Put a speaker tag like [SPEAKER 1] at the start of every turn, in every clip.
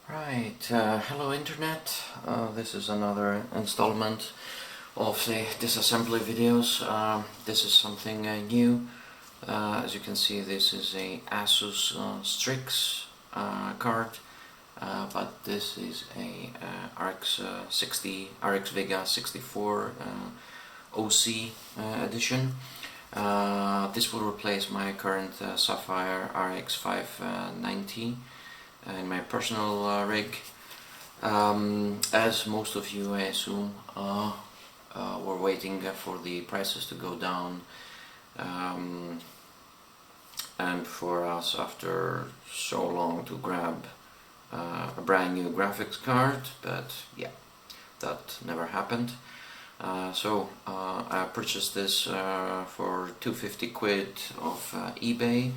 [SPEAKER 1] Right, hello Internet. This is another installment of the disassembly videos. This is something new. As you can see, this is a Asus Strix card, but this is a RX VEGA 64 OC edition. This will replace my current Sapphire RX 590 in my personal rig. As most of you, I assume, were waiting for the prices to go down, and for us, after so long, to grab a brand new graphics card, but yeah, that never happened. So I purchased this for 250 quid off eBay.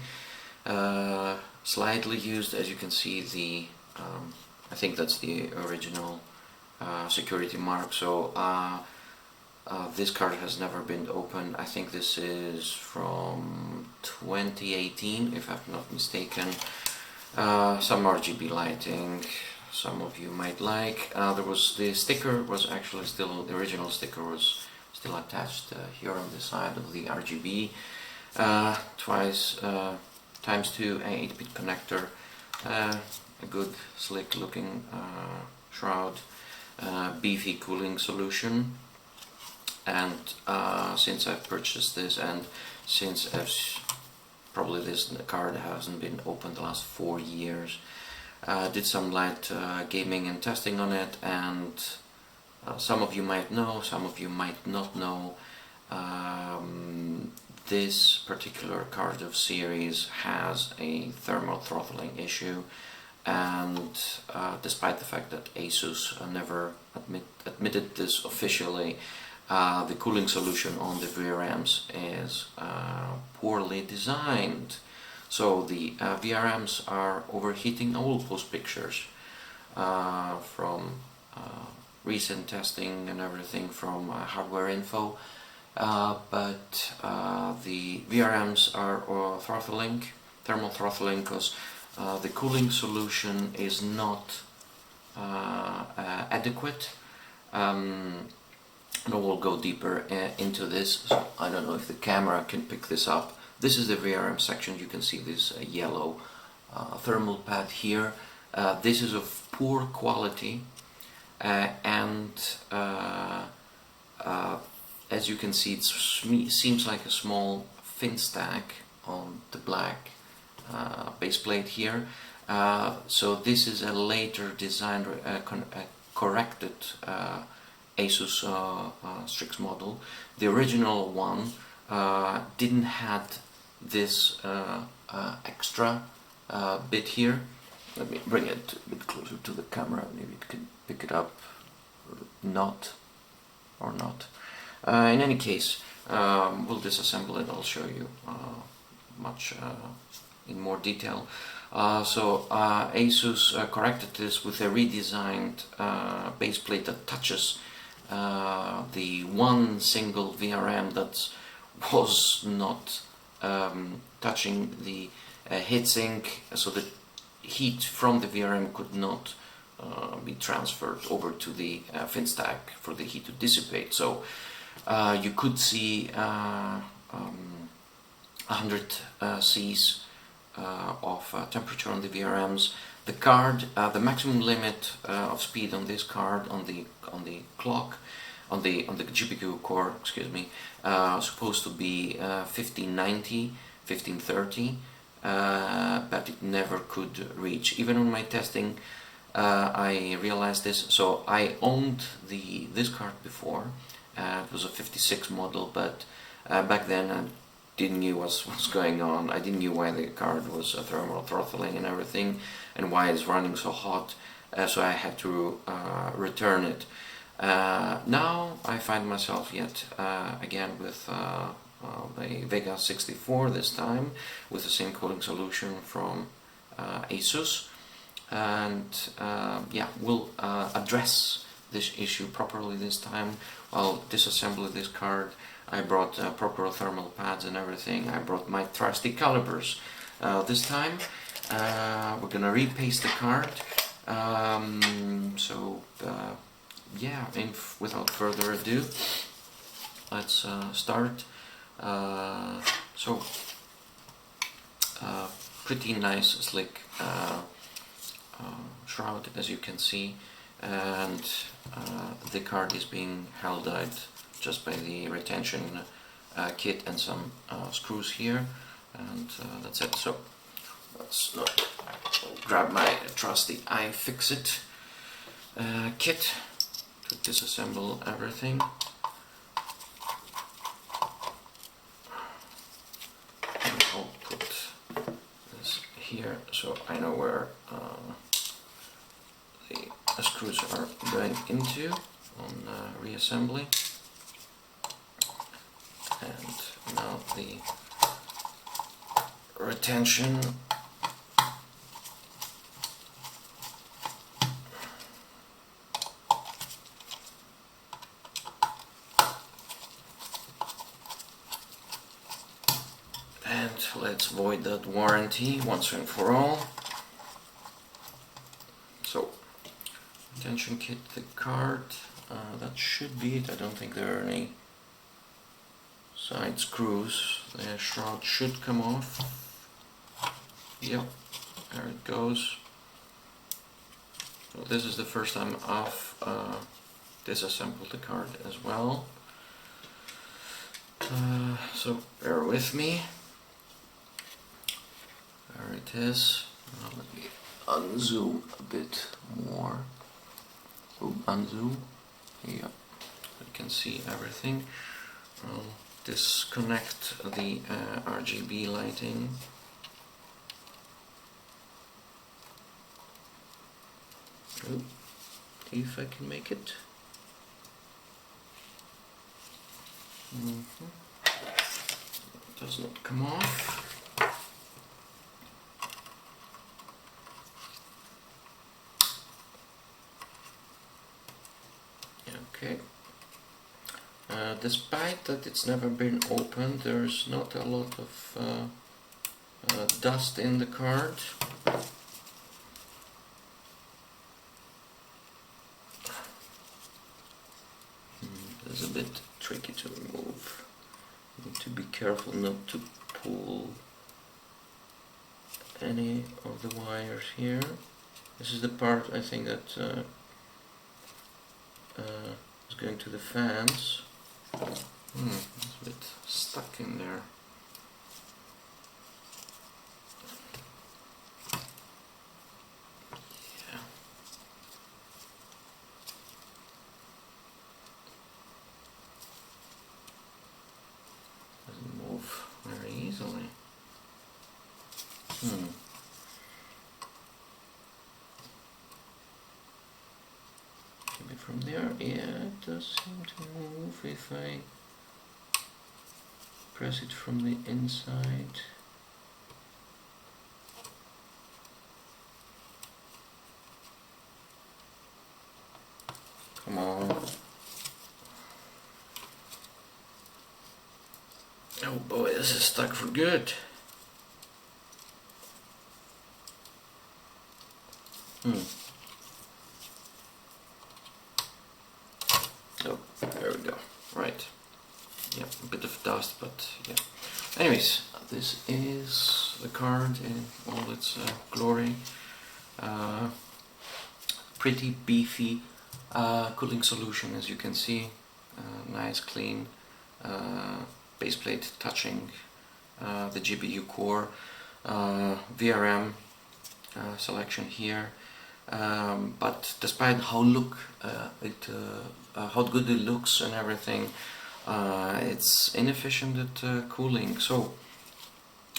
[SPEAKER 1] Slightly used, as you can see. I think that's the original security mark. So this card has never been opened. I think this is from 2018, if I'm not mistaken. Some RGB lighting, some of you might like. There was the sticker was actually still, the original sticker was still attached here on the side of the RGB. Times 2 8-bit connector, a good slick looking shroud, beefy cooling solution, and since I've purchased this, and since probably this card hasn't been opened the last 4 years, did some light gaming and testing on it, and some of you might know, some of you might not know, this particular card of series has a thermal throttling issue, and despite the fact that Asus never admitted this officially, the cooling solution on the VRMs is poorly designed. So the VRMs are overheating. I will post pictures from recent testing and everything from Hardware Info. But the VRMs are thermal throttling, because the cooling solution is not adequate. And we'll go deeper into this. So I don't know if the camera can pick this up. This is the Vrm section. You can see this yellow thermal pad here. This is of poor quality, and as you can see, it seems like a small fin stack on the black base plate here. So this is a later designed, corrected Asus Strix model. The original one didn't have this extra bit here. Let me bring it a bit closer to the camera, maybe it can pick it up, or not. In any case, we'll disassemble it. I'll show you much in more detail. So Asus corrected this with a redesigned base plate that touches the one single VRM that was not touching the heatsink, so the heat from the VRM could not be transferred over to the fin stack for the heat to dissipate. So you could see 100 Cs of temperature on the VRMs. The card, the maximum limit of speed on this card, on the clock, on the GPU core, excuse me, supposed to be 1590, 1530, but it never could reach. Even on my testing, I realized this. So I owned this card before. It was a 56 model, but back then I didn't know what's going on. I didn't know why the card was thermal throttling and everything, and why it's running so hot. So I had to return it. Now I find myself yet again with the VEGA 64, this time with the same cooling solution from Asus, and yeah, we'll address this issue properly this time. I'll disassemble this card. I brought proper thermal pads and everything. I brought my trusty calipers. This time we're gonna repaste the card. Yeah, without further ado, let's start. Pretty nice, slick shroud, as you can see, and the card is being held out just by the retention kit and some screws here, and that's it. So let's grab my trusty iFixit kit to disassemble everything. And I'll put this here so I know where the screws are going into on reassembly. And now the retention and let's void that warranty once and for all. So, retention kit, the card, that should be it. I don't think there are any side screws. The shroud should come off. Yep, there it goes. So this is the first time I've disassembled the card as well. So bear with me. There it is. Now let me unzoom a bit more. Unzoom. Yeah, you can see everything. I'll disconnect the RGB lighting. Oh, if I can make it. It does not come off. Okay. Despite that it's never been opened, there's not a lot of dust in the card. It's a bit tricky to remove. You need to be careful not to pull any of the wires here. This is the part I think that is going to the fans. It's a bit stuck in there. Yeah. Doesn't move very easily. Maybe from there, yeah, it does seem to move if I press it from the inside. Come on. Oh boy, this is stuck for good. Oh, there we go. Right. Yeah, a bit of dust, but yeah. Anyways, this is the card in all its glory. Pretty beefy cooling solution, as you can see. Nice, clean baseplate touching the GPU core. VRM selection here. But despite how good it looks and everything, it's inefficient at cooling. So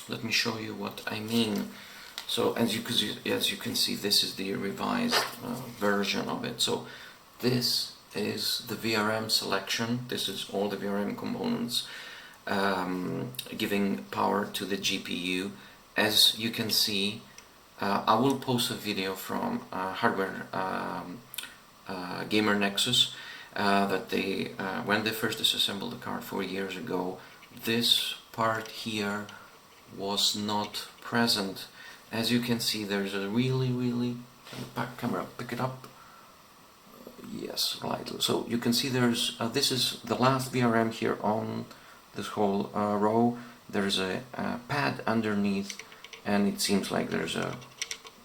[SPEAKER 1] let me show you what I mean. So as you can see, this is the revised version of it. So this is the VRM selection. This is all the VRM components giving power to the GPU. As you can see, I will post a video from hardware gamer Nexus that they when they first disassembled the card 4 years ago. This part here was not present. As you can see, there's a really Can the back camera pick it up? Yes, right. So you can see there's this is the last VRM here on this whole row. There's a pad underneath, and it seems like there's a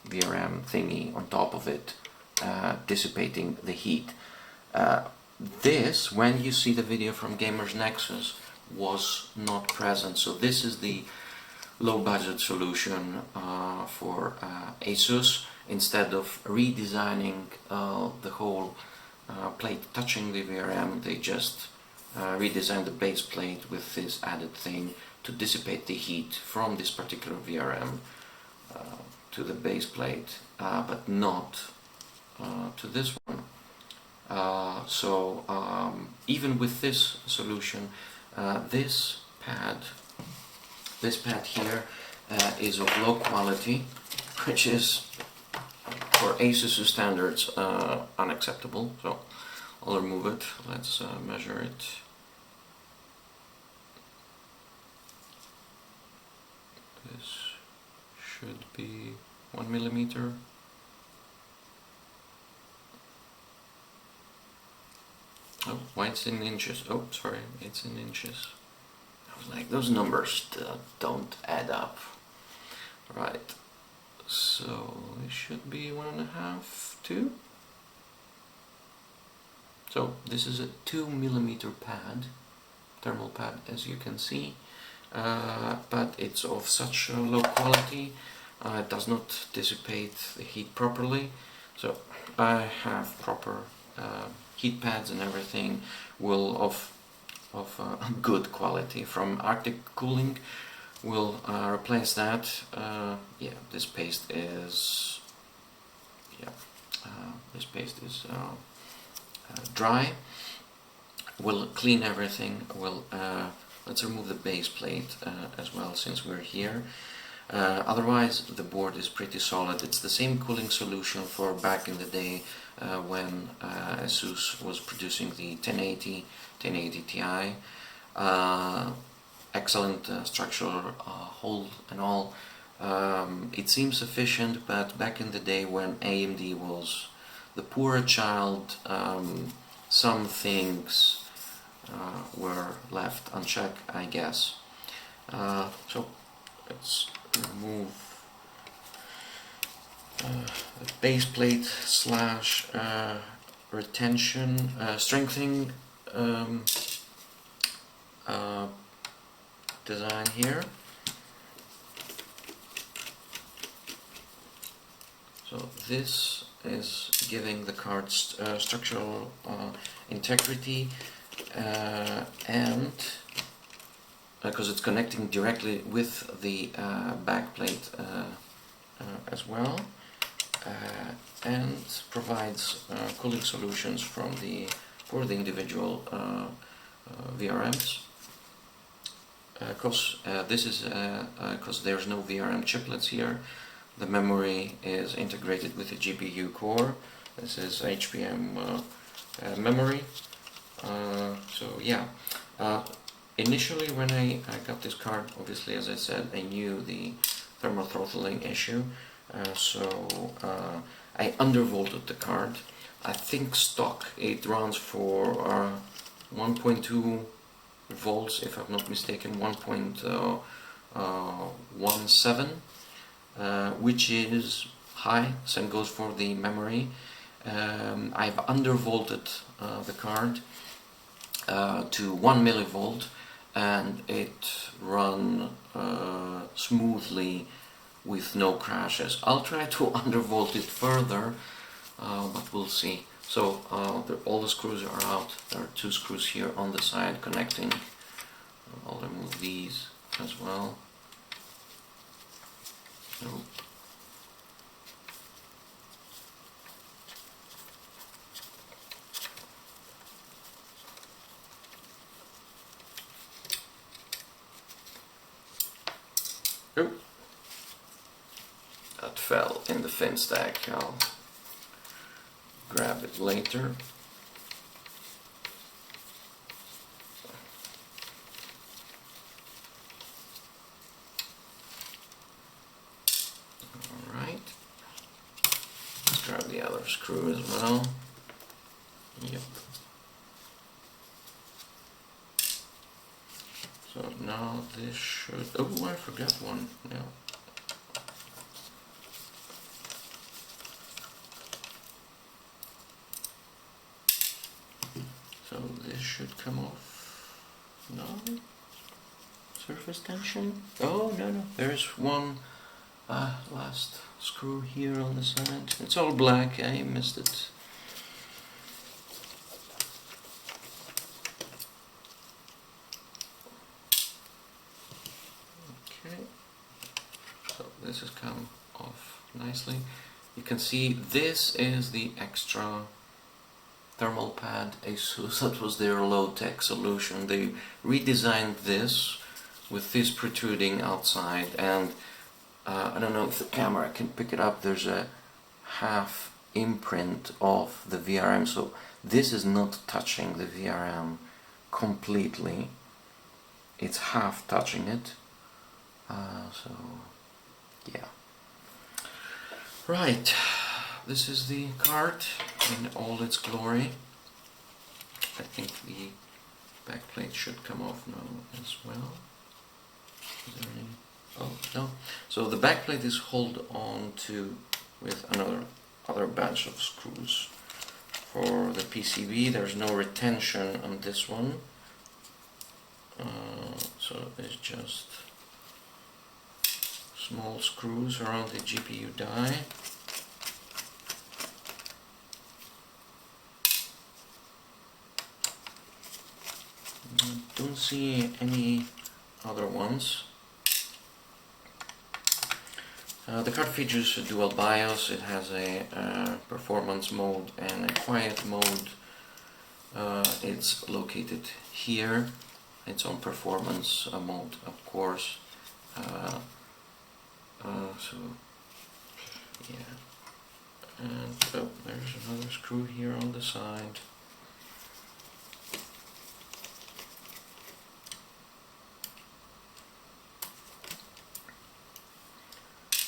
[SPEAKER 1] VRM thingy on top of it, dissipating the heat. This, when you see the video from Gamers Nexus, was not present. So this is the low budget solution for Asus. Instead of redesigning the whole plate touching the VRM, they just redesigned the base plate with this added thing to dissipate the heat from this particular VRM to the base plate, but not to this one. Even with this solution, this pad here is of low quality, which is for Asus standards unacceptable. So I'll remove it. Let's measure it. This should be 1 millimeter. Oh, why it's in inches? Oh, sorry, it's in inches. I was like, those numbers don't add up. Right, so it should be 1.5, 2. So this is a 2 millimeter pad, thermal pad, as you can see, but it's of such low quality, it does not dissipate the heat properly. So I have proper heat pads and everything of good quality from Arctic Cooling. We'll replace that. Yeah, this paste is dry. We'll clean everything. Let's remove the base plate as well, since we're here. Otherwise, the board is pretty solid. It's the same cooling solution for back in the day when Asus was producing the 1080 Ti. Excellent structural hold and all. It seems sufficient, but back in the day when AMD was the poorer child, some things were left unchecked, I guess. So let's remove the base plate slash retention strengthening design here. So this is giving the card structural integrity, and because it's connecting directly with the back plate as well, and provides cooling solutions for the individual VRMs. Because there's no VRM chiplets here, the memory is integrated with the GPU core. This is HBM memory. So yeah, initially when I got this card, obviously, as I said, I knew the thermal throttling issue, so I undervolted the card. I think stock it runs for 1.2 volts, if I'm not mistaken, 1.17, which is high. Same goes for the memory. I've undervolted the card to 1 millivolt, and it ran smoothly with no crashes. I'll try to undervolt it further, but we'll see. So all the screws are out. There are 2 screws here on the side connecting. I'll remove these as well. So oh, that fell in the fin stack. I'll grab it later. Alright. another screw as well. Yep. So now this should... Oh, I forgot one. Yeah. So this should come off. No? Surface tension? Oh, no. There is one last screw here on the side. It's all black. I missed it. Okay. So this has come off nicely. You can see this is the extra thermal pad Asus. That was their low-tech solution. They redesigned this with this protruding outside, and I don't know if the camera can pick it up. There's a half imprint of the VRM, so this is not touching the VRM completely. It's half touching it. So yeah. Right. This is the card in all its glory. I think the backplate should come off now as well. Is there any? Oh, no. So the backplate is held on to with other batch of screws. For the PCB, there's no retention on this one. So it's just small screws around the GPU die. Don't see any other ones. The card features a dual BIOS. It has a performance mode and a quiet mode. It's located here. It's on performance mode, of course. So yeah, and oh, there's another screw here on the side.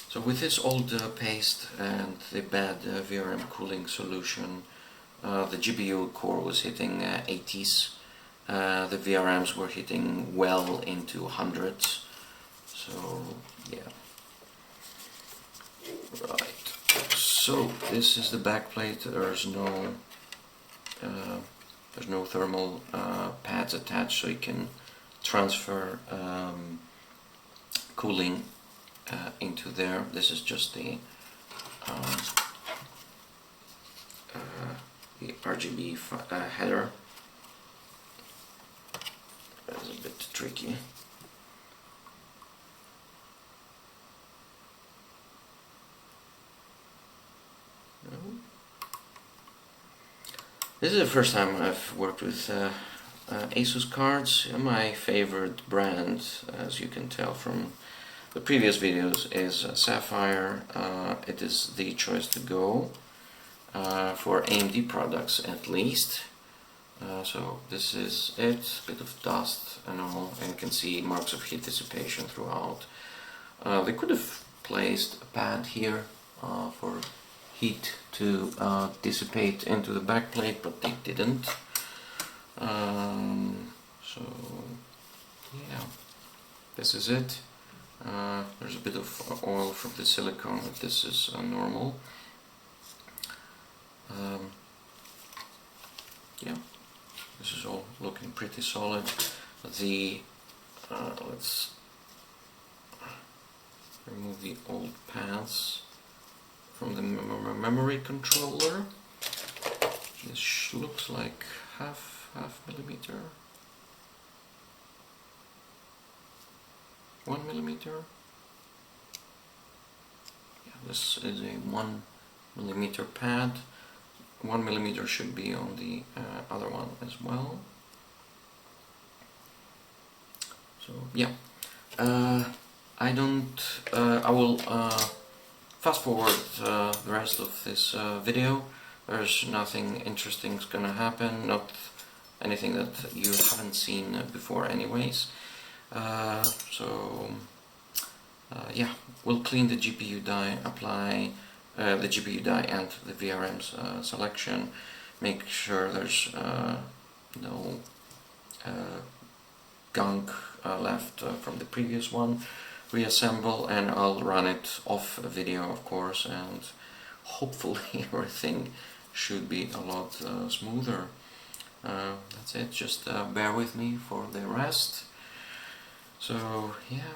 [SPEAKER 1] So with this old paste and the bad VRM cooling solution, the GPU core was hitting 80s. The VRMs were hitting well into hundreds. So yeah. Right. So this is the backplate. There's no thermal pads attached, so you can transfer cooling into there. This is just the RGB header. That's a bit tricky. No. This is the first time I've worked with Asus cards. My favorite brand, as you can tell from the previous videos, is Sapphire. It is the choice to go for AMD products, at least. So this is it, a bit of dust and all, and you can see marks of heat dissipation throughout. They could have placed a pad here for heat to dissipate into the backplate, but they didn't. So yeah, this is it. There's a bit of oil from the silicone, but this is normal. Yeah, this is all looking pretty solid. The let's remove the old pads from the memory controller. This looks like half millimeter, 1 millimeter. Yeah, this is a 1 millimeter pad. 1 millimeter should be on the other one as well. So yeah, I will fast forward the rest of this video. There's nothing interesting gonna happen, not anything that you haven't seen before anyways. Yeah, we'll clean the GPU die, apply the GPU die and the VRM's selection. Make sure there's no gunk left from the previous one. Reassemble, and I'll run it off video, of course, and hopefully everything should be a lot smoother. That's it, just bear with me for the rest. So yeah.